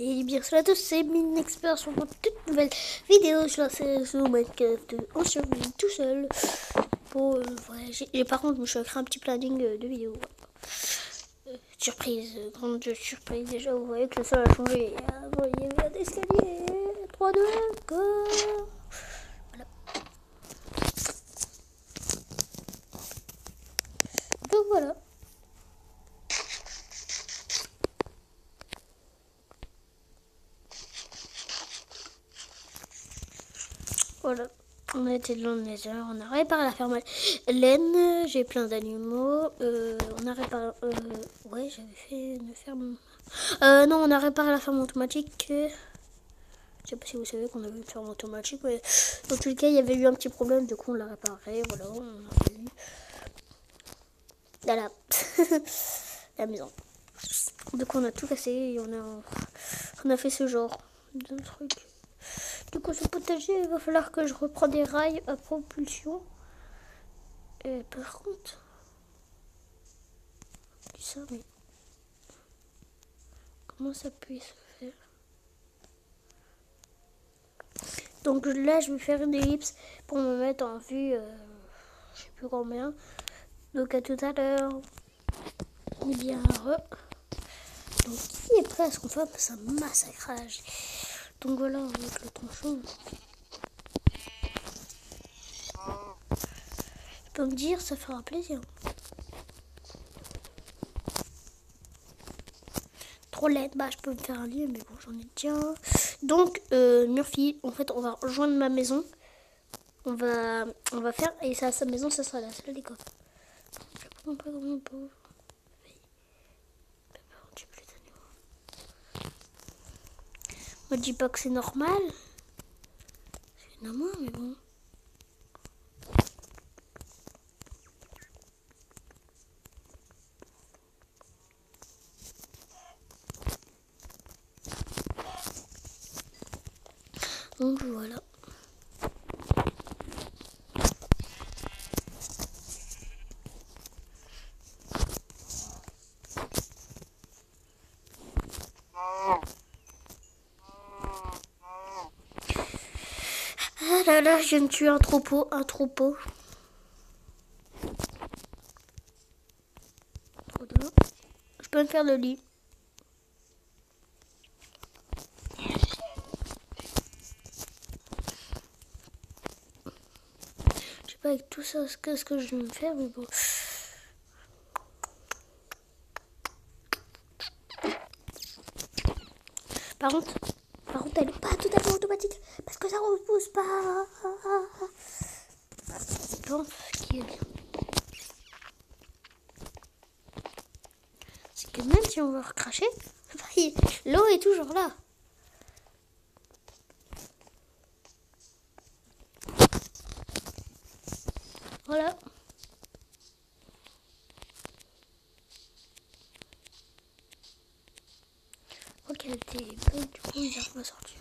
Et bien salut à tous, c'est Minexpert sur une toute nouvelle vidéo sur la série Minecraft en survie tout seul. Bon, voilà, par contre, je vais créer un petit planning de vidéos. Surprise, grande surprise. Déjà, vous voyez que le sol a changé. Avant, il y avait un escalier. 3, 2, 1, go. Voilà. Donc voilà. Voilà, on a été dans le nether, on a réparé la ferme laine, j'ai plein d'animaux, on a réparé, ouais j'avais fait une ferme, non on a réparé la ferme automatique, je sais pas si vous savez qu'on avait une ferme automatique, mais dans tous les cas il y avait eu un petit problème, du coup on l'a réparé, voilà, on a fait, voilà, la maison. Donc on a tout cassé et on a fait ce genre de truc. Du coup, ce potager, il va falloir que je reprends des rails à propulsion. Et par contre, je dis ça, mais comment ça peut se faire? Donc là, je vais faire une ellipse pour me mettre en vue, je sais plus combien. Donc à tout à l'heure. Eh bien, donc qui est prêt à ce qu'on fasse un massacrage? Donc voilà, avec le tronçon. Tu peux me dire, ça fera plaisir. Trop laide, bah je peux me faire un lit, mais bon, j'en ai déjà. Donc, Murphy, en fait, on va rejoindre ma maison. On va faire, et ça, sa maison, ça sera la salle des coffres. Je comprends pas comment on peut. On dit pas que c'est normal. C'est normal, mais bon. Donc voilà. Ah là là, je viens de tuer un troupeau, Je peux me faire le lit. Je sais pas avec tout ça qu'est-ce que je vais me faire, mais bon. Par contre, elle est pas tout à fait automatique parce que ça repousse pas. Je pense qu'il est bien. C'est que même si on veut recracher, l'eau est toujours là. Voilà. Ok, elle était belle, du coup, il arrive à sortir.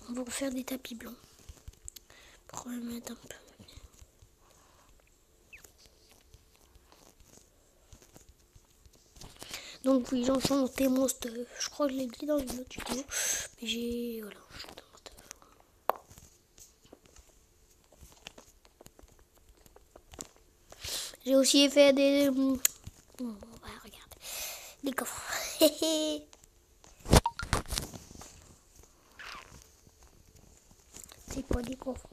On va faire des tapis blancs. Pour le mettre un peu. Donc oui, j'enchantais mon stuff. Je crois que je l'ai dit dans une autre vidéo. Mais j'ai... Voilà, enchanté mon stuff. J'ai aussi fait des... Oh, ouais, regarde. Des coffres. C'est quoi des coffres?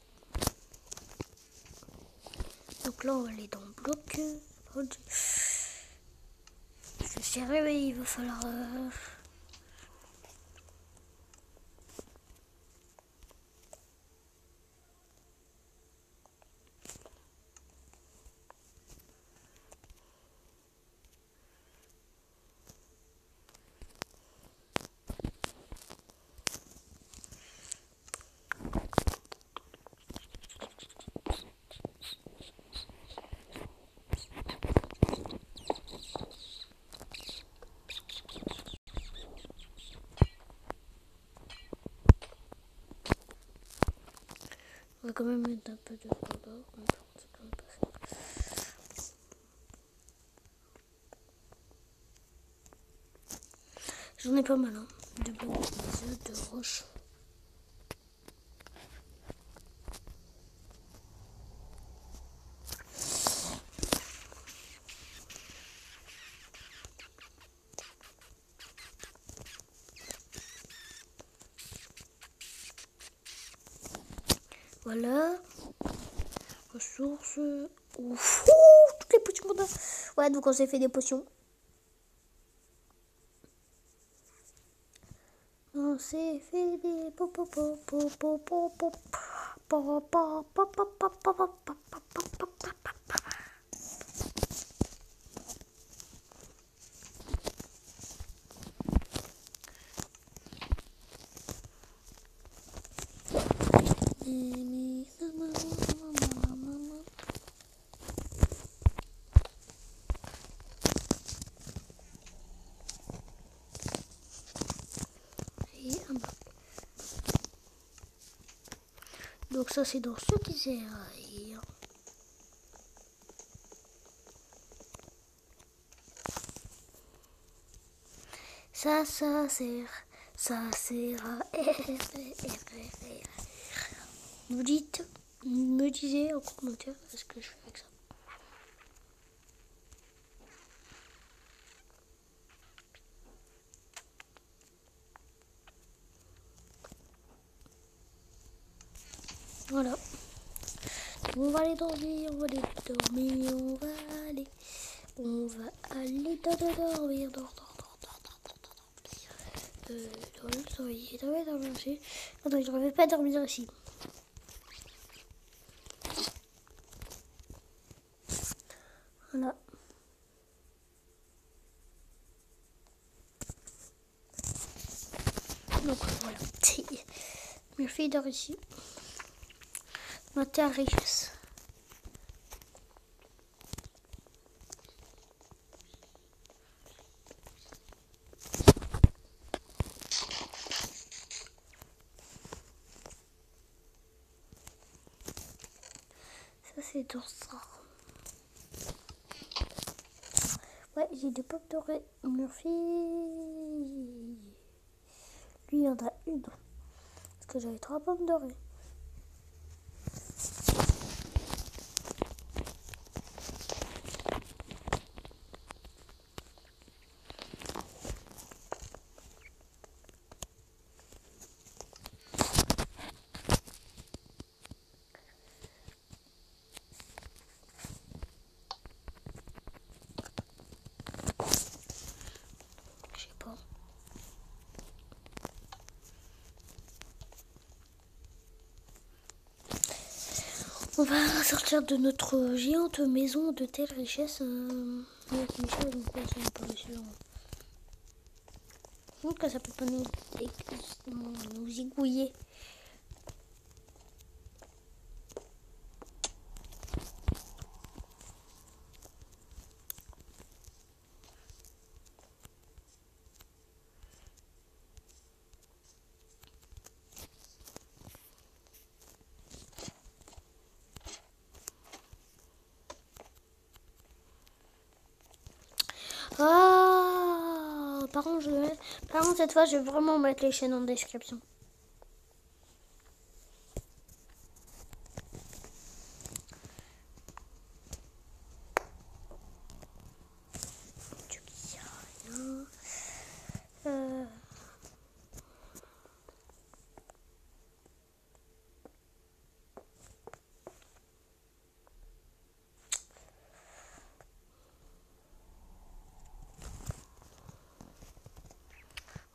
Donc là, on va aller dans le bloc. Je sais réveiller, il va falloir... On va quand même mettre un peu de bordeaux. J'en ai pas mal, hein. De blocs de roche. Voilà. Ressources. Ouf, toutes les potions qu'on a. Ouais, donc on s'est fait des potions. On s'est fait des Donc ça c'est dans ce désert. Ça sert à me disiez en commentaire ce que je fais avec ça. Voilà. On va aller dormir, on va aller dormir, on va aller dormir, dormir. Attends, je ne vais pas dormir ici. Voilà. Donc voilà. Murphy dort ici. Ma terre richesse. Ça c'est dans ça. Ouais, j'ai des pommes dorées. Murphy. Lui, il y en a une. Parce que j'avais 3 pommes dorées. On va sortir de notre géante maison de telle richesse. Avec Michel, donc ouais, ça va pas Michel. Donc ça peut pas nous zigouiller. Ah, par contre, cette fois, je vais vraiment mettre les chaînes en description.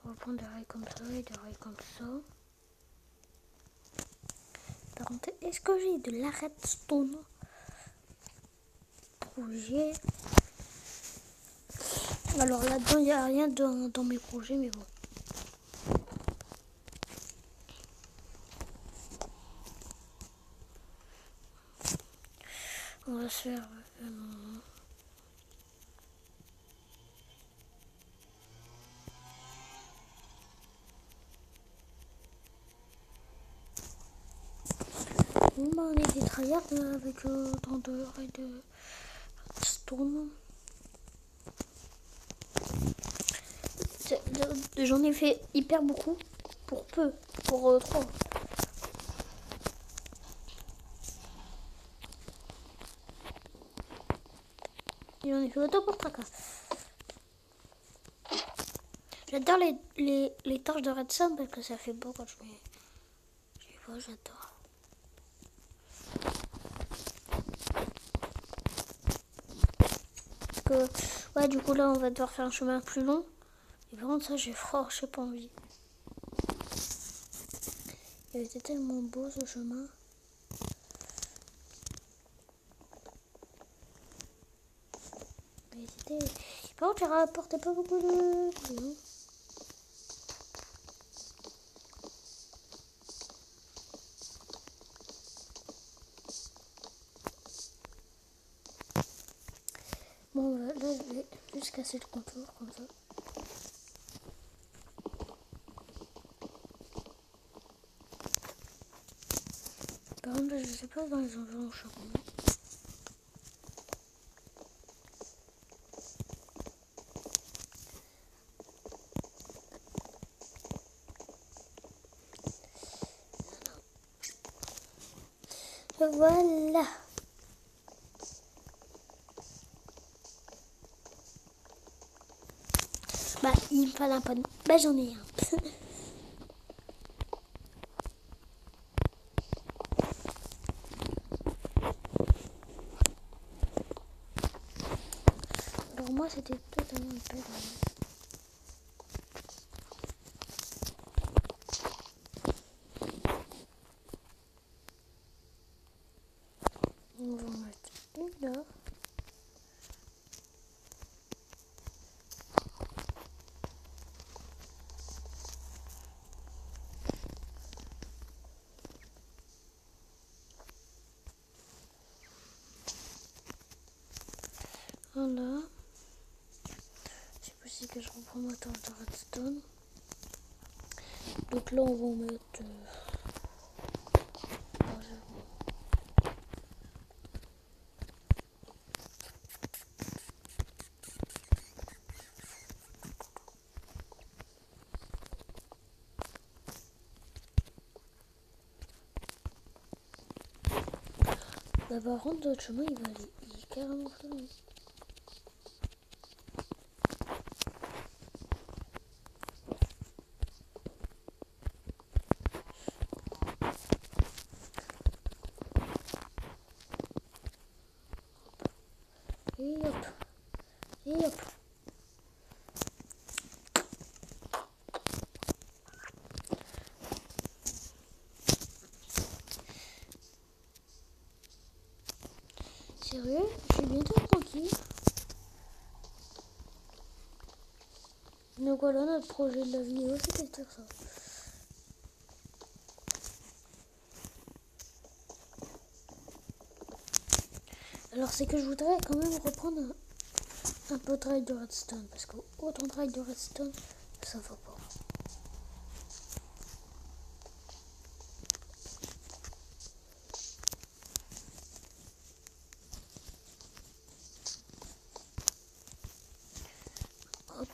On va prendre des rails comme ça et des rails comme ça. Par contre, est-ce que j'ai de la redstone? Projet. Alors là-dedans, il n'y a rien dans mes projets, mais bon. On va se faire... Bon, bah, on est des tryhards avec autant de rails de stone. J'en ai fait hyper beaucoup pour peu, pour 3. J'en ai fait autant pour 3 cas. J'adore les torches de redstone parce que ça fait beau quand je les vois, j'adore. Ouais, du coup là on va devoir faire un chemin plus long. Et par contre ça j'ai franchement pas envie. Il était tellement beau ce chemin. Mais c'était... Par contre il rapportait pas beaucoup de... Bon là je vais juste casser le contour comme ça. Par contre je sais pas dans les environs je sais pas. Voilà. Bah il me fallait un pan. Bah j'en ai un. Alors moi c'était totalement un peu. On va en mettre une là. Voilà. C'est possible que je reprends ma torche de redstone. Donc là on va en mettre... Bah par contre notre chemin il va aller... Il est carrément fini. Et hop. Et hop. Sérieux, je suis bientôt tranquille. Donc voilà, notre projet de la vidéo, c'était de faire ça. Alors c'est que je voudrais quand même reprendre un peu de travail de redstone. Parce que autant de travail de redstone, ça va pas. Hop.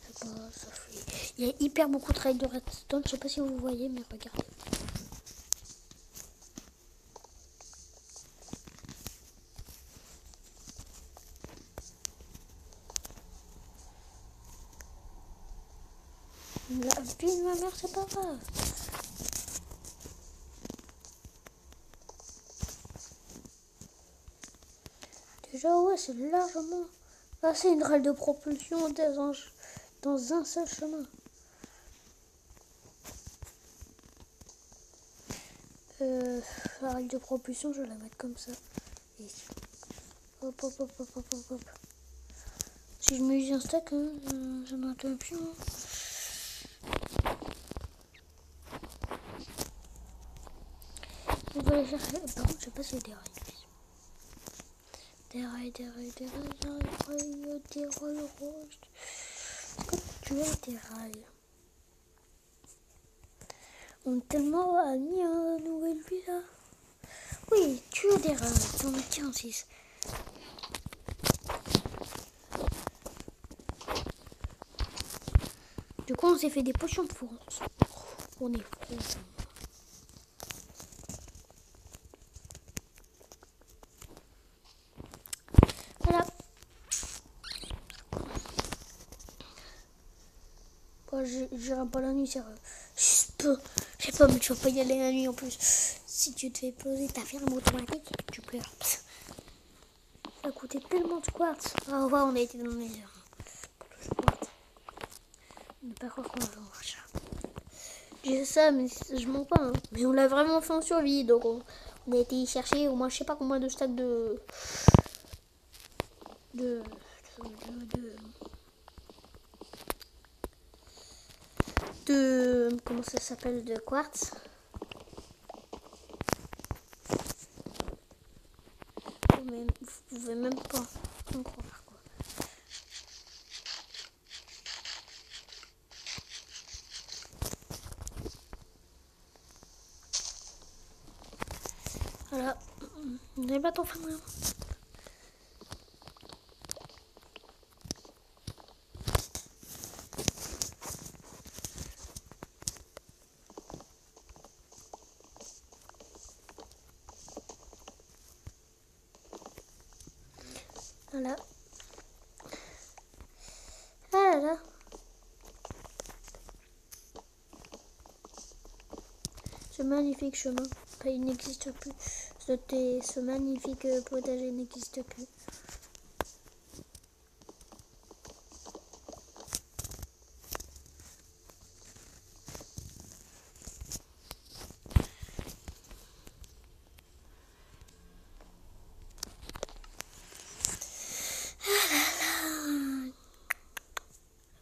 C'est pas, ça fait... Il y a hyper beaucoup de travail de redstone. Je sais pas si vous voyez, mais regardez. La vie de ma mère, c'est pas grave. Déjà, ouais, c'est largement... Là, c'est une règle de propulsion dans un seul chemin. La règle de propulsion, je vais la mettre comme ça. Et ici. Hop, hop, hop, hop, hop, hop, hop. Si je me use un stack, hein, j'en entends plus. Hein. On va aller chercher. Par contre, je sais pas s'il y a des rails. Des rails rouges. Est-ce que tu as des rails? On est tellement amis à nouvelle vie là. Oui, tu as des rats, t'en as 46. Du coup, on s'est fait des potions de force. On est fou. Voilà. Bon, j'irai pas la nuit, sérieux. Je sais pas, mais tu vas pas y aller la nuit en plus. Si tu te fais poser ta ferme automatique, tu pleures. Ça coûtait tellement de quartz. Ah ouais, on a été dans les heures. Ne pas croire qu'on va en rachat. J'ai ça, mais je mens pas. Hein. Mais on l'a vraiment fait en survie. Donc on a été y chercher au moins je sais pas combien de stacks de comment ça s'appelle, de quartz. Mais vous pouvez même pas en croire quoi. Voilà. Vous n'avez pas ton fan rien. Voilà. Ah là là. Ce magnifique chemin, il n'existe plus. Ce magnifique potager n'existe plus.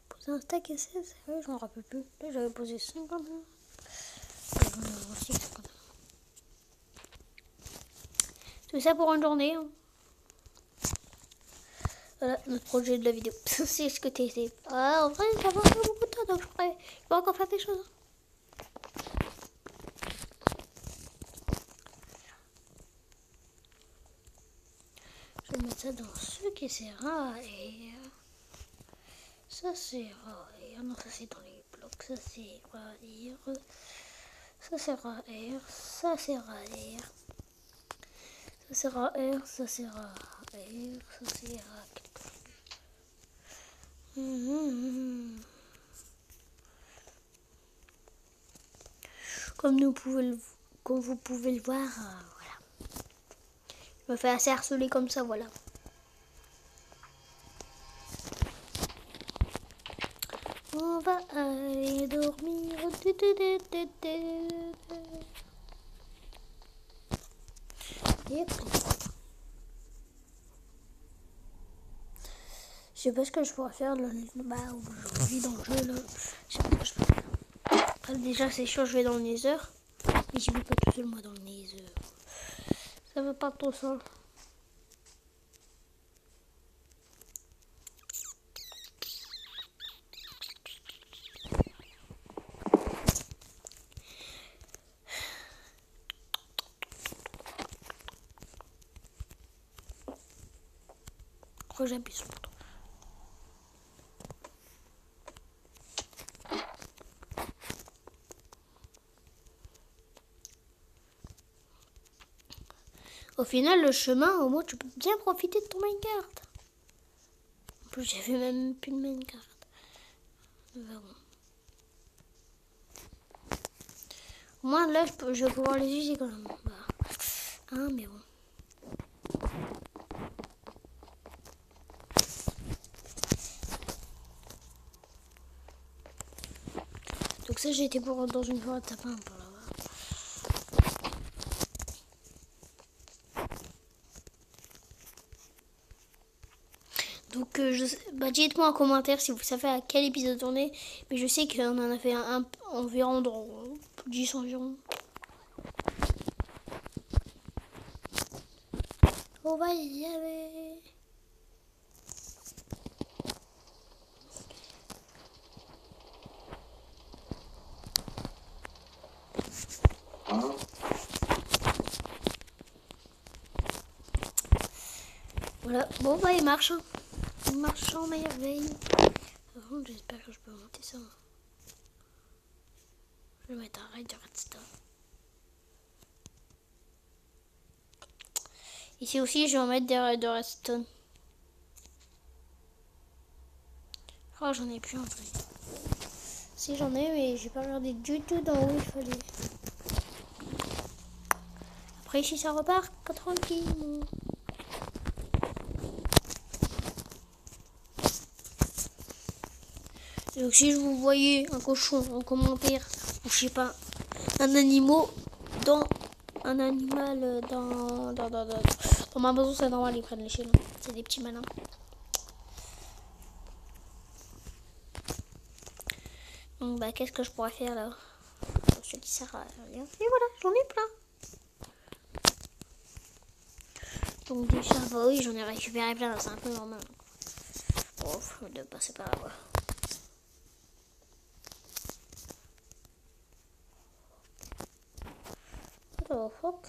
Poser un stack et 16, oui, je m'en rappelle plus. Là, j'avais posé 50. Tout ça pour une journée. Hein. Voilà notre projet de la vidéo. C'est ce que tu essayé. Ah, en vrai, ça va faire beaucoup de temps, donc je vais encore faire des choses. Je vais mettre ça dans ce qui sert à air. Ça sert à air. Non, ça c'est dans les blocs. Ça sert à air. Ça sert à air. Ça sert à air. Ça sert à air. Ça sert à air. Ça sert à quelque chose. Comme vous pouvez le voir, voilà. Je me fais assez harceler comme ça, voilà. On va aller dormir. Et je sais pas ce que je pourrais faire là, aujourd'hui dans le jeu là. Je sais pas ce que je peux faire. Après, déjà c'est sûr, je vais dans le Nether. Mais je vais pas tout seul moi dans le Nether. Ça va pas trop ça. Pourquoi j'appuie sur le bouton? Au final, le chemin, au moins, tu peux bien profiter de ton minecart. En plus, j'avais même plus de minecart. Bon. Au moins, là, je vais pouvoir les utiliser quand même. Bah. Hein, mais bon. Donc ça, j'ai été pour dans une forêt de sapin pour là-bas. Donc, dites-moi en commentaire si vous savez à quel épisode on est. Mais je sais qu'on en a fait un environ dans 10 environ. On va y aller. Voilà, bon bah il marche. Hein. Il marche en merveille. Par contre, j'espère que je peux monter ça. Je vais mettre un raid de redstone. Ici aussi, je vais en mettre des raids de redstone. Oh, j'en ai plus en vrai. Si j'en ai, mais j'ai pas regardé du tout dans où il fallait. Après, ici, ça repart. Tranquille. Donc, si je vous voyais un cochon en commentaire, ou je sais pas, un animal dans ma maison, c'est normal, ils prennent l'échelle. C'est des petits malins. Donc, bah, qu'est-ce que je pourrais faire là? Ce qui sert à rien. Et voilà, j'en ai plein. Donc, déjà, bah oui, j'en ai récupéré plein, c'est un peu normal. Bon, de passer par là, quoi. Oh, fuck.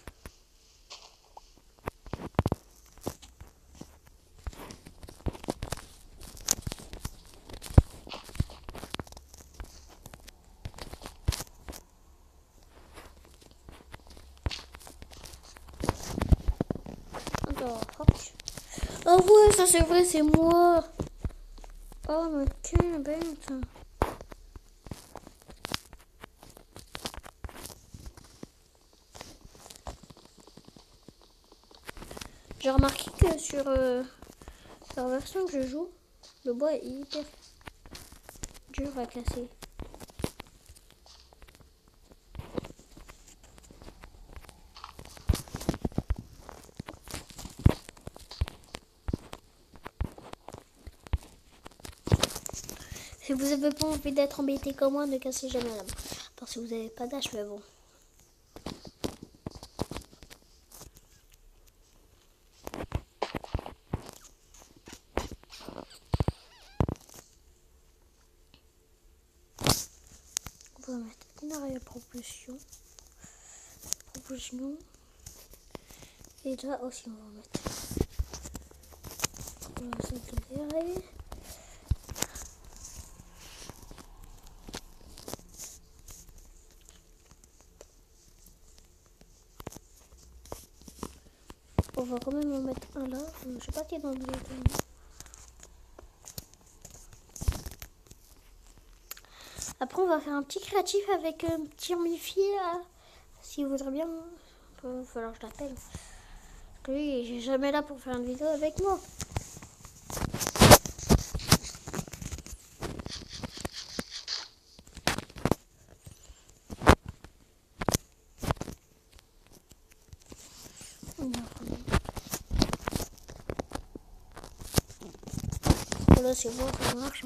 Oh ouais, ça c'est vrai, c'est moi. Oh mais quelle bête. J'ai remarqué que sur la version que je joue, le bois est hyper dur à casser. Si vous avez pas envie d'être embêté comme moi, ne cassez jamais la main. Parce que vous n'avez pas d'âge, mais bon. On va mettre une arrière propulsion. Et là aussi, on va mettre. On va s'accélérer. On va quand même en mettre un là. Je sais pas qui est dans le vidéo. Après, on va faire un petit créatif avec un petit Mifi là. Si vous voudrez bien, il va falloir que je l'appelle. Parce que lui, il est jamais là pour faire une vidéo avec moi. Voilà, c'est bon, ça marche.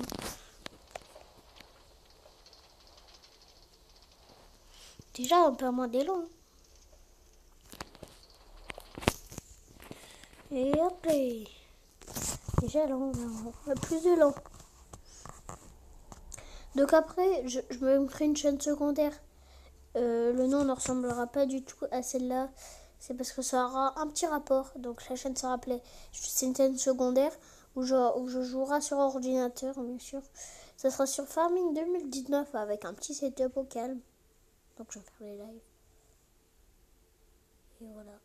Déjà, on perd moins d'élan. Et après, déjà là, on a plus d'élan. Donc après, je me ferai une chaîne secondaire. Le nom ne ressemblera pas du tout à celle-là. C'est parce que ça aura un petit rapport. Donc la chaîne sera appelée. C'est une chaîne secondaire où je jouerai sur ordinateur, bien sûr. Ça sera sur Farming 2019 avec un petit setup au calme. Donc je vais faire les lives. Et voilà.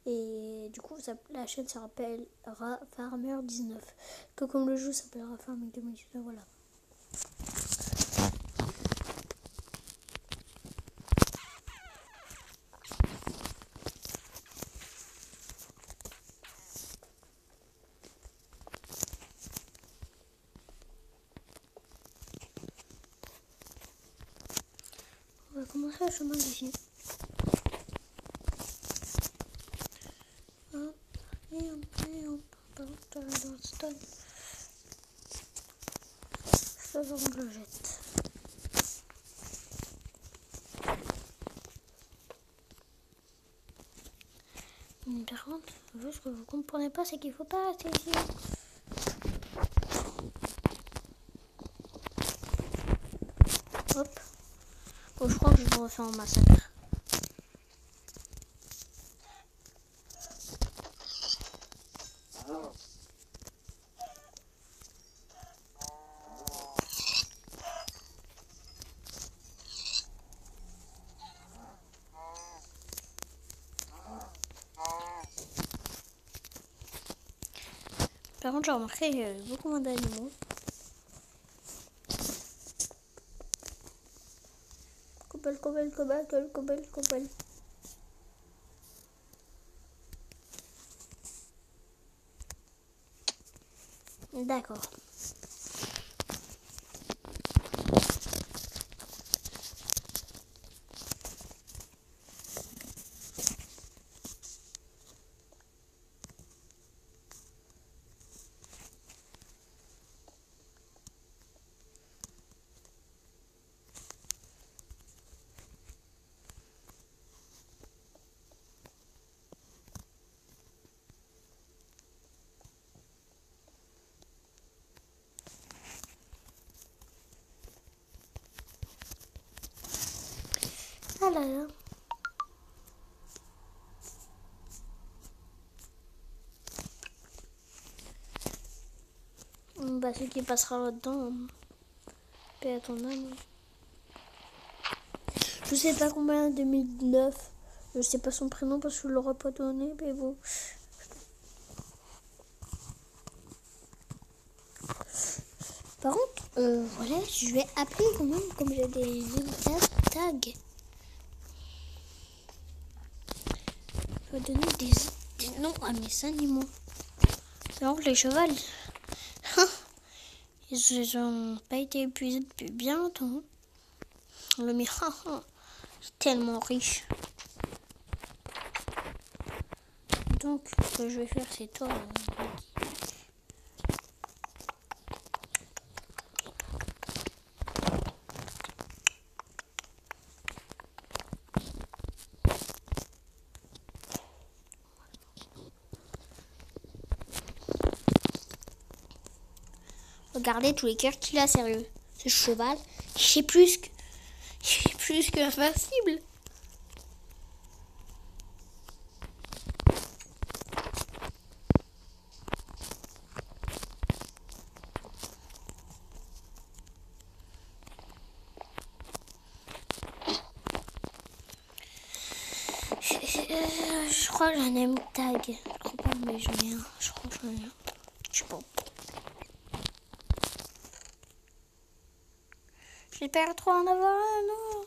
Et du coup, la chaîne se rappellera Farmer 19. Que comme le jeu s'appellera Farming 2019, voilà. On va commencer le chemin d'ici. Ça va, on le jette. Par contre, ce que vous comprenez pas, c'est qu'il faut pas rester ici. Hop. Oh, je crois que je vais refaire un massacre. Par contre, j'ai remarqué qu'il y avait beaucoup moins d'animaux. Cobble. D'accord. Ah là là. Bah, ce qui passera là-dedans, paix à ton âme. Je sais pas combien, 2009. Je sais pas son prénom parce que je l'aurais pas donné, mais bon. Par contre, voilà, je vais appeler quand même, comme j'ai des tags. Je vais donner des noms à mes animaux. Par contre, les chevals, ils ont pas été épuisés depuis bien longtemps. Le mien, est tellement riche. Donc, ce que je vais faire, c'est toi. Regardez tous les cœurs qu'il a, sérieux. Ce cheval, il est plus que invincible. Je crois que j'en ai un tag. Je crois pas, mais j'en ai un. Je crois que j'en ai un. Je sais pas. J'espère trop en avoir un, non.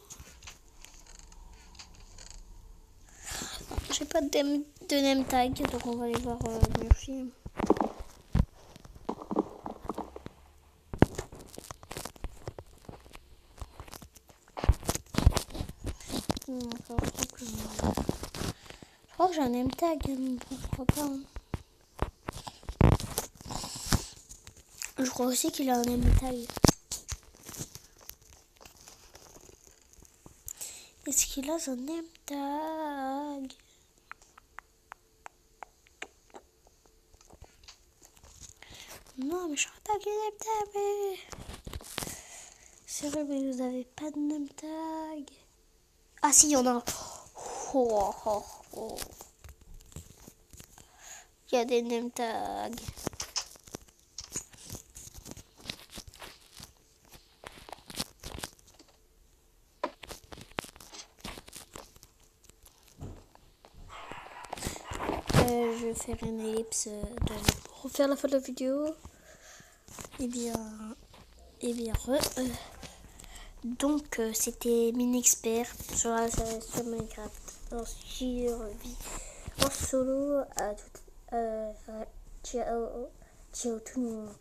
J'ai pas de name tag, donc on va aller voir Murphy. Je crois que j'ai un name tag, mais je crois pas. Hein. Je crois aussi qu'il a un name tag. Est-ce qu'il a son name tag? Non, mais je crois pas qu'il a name tag. Mais... c'est vrai, mais vous avez pas de name tag. Ah si, il y en a un. Il y a des name tags. Je vais faire une ellipse pour refaire la fin de la vidéo. Donc c'était Minexpert sur Minecraft en survie en solo à tout ciao tout le monde.